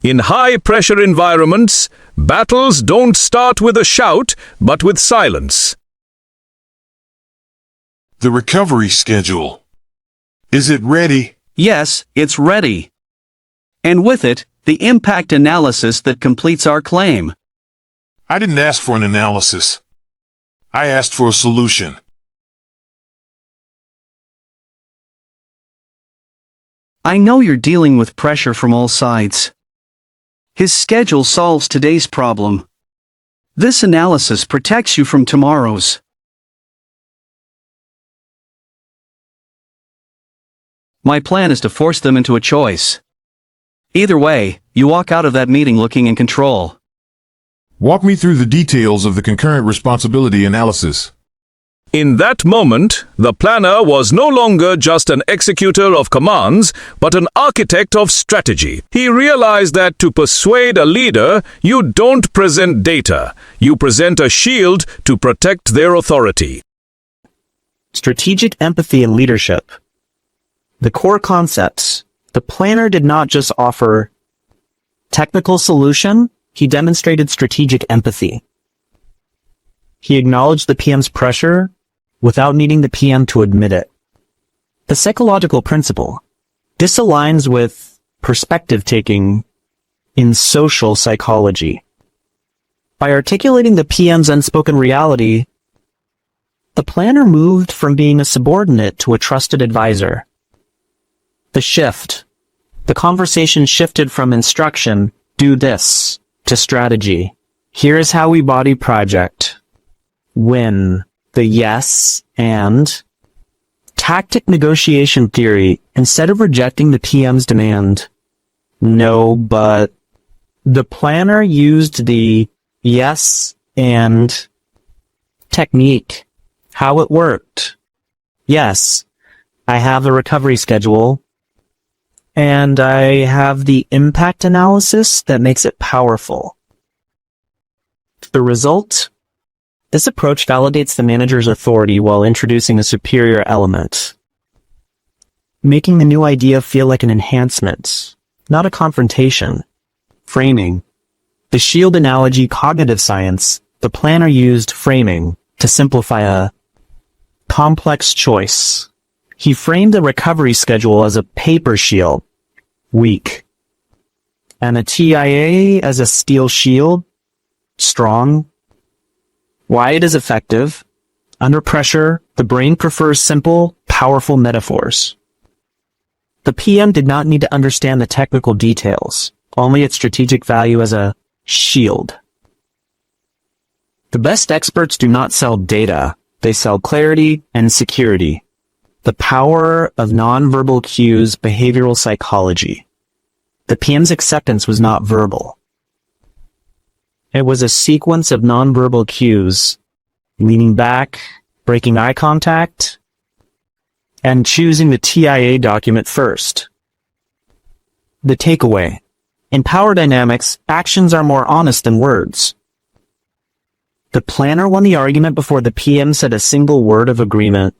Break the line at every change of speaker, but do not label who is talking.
In high-pressure environments, battles don't start with a shout, but with silence.
The recovery schedule. Is it ready?
Yes, it's ready. And with it, the impact analysis that completes our claim.
I didn't ask for an analysis. I asked for a solution.
I know you're dealing with pressure from all sides. His schedule solves today's problem. This analysis protects you from tomorrow's. My plan is to force them into a choice. Either way, you walk out of that meeting looking in control.
Walk me through the details of the concurrent responsibility analysis.
In that moment, the planner was no longer just an executor of commands, but an architect of strategy. He realized that to persuade a leader, you don't present data. You present a shield to protect their authority.
Strategic empathy and leadership. The core concepts. The planner did not just offer technical solution, he demonstrated strategic empathy. He acknowledged the PM's pressure without needing the PM to admit it. The psychological principle. This aligns with perspective taking in social psychology. By articulating the PM's unspoken reality, the planner moved from being a subordinate to a trusted advisor. The shift. The conversation shifted from instruction, do this, to strategy. Here is how we body project. Win. The yes and tactic negotiation theory. Instead of rejecting the PM's demand, no, but the planner used the yes and technique. How it worked. Yes, I have a recovery schedule. And I have the impact analysis that makes it powerful. The result? This approach validates the manager's authority while introducing a superior element, making the new idea feel like an enhancement, not a confrontation. Framing. The shield analogy cognitive science, the planner used framing to simplify a complex choice. He framed the recovery schedule as a paper shield, weak, and a TIA as a steel shield, strong. Why it is effective? Under pressure, the brain prefers simple, powerful metaphors. The PM did not need to understand the technical details, only its strategic value as a shield. The best experts do not sell data, they sell clarity and security. The power of nonverbal cues, behavioral psychology. The PM's acceptance was not verbal. It was a sequence of nonverbal cues, leaning back, breaking eye contact, and choosing the TIA document first. The takeaway. In power dynamics, actions are more honest than words. The planner won the argument before the PM said a single word of agreement.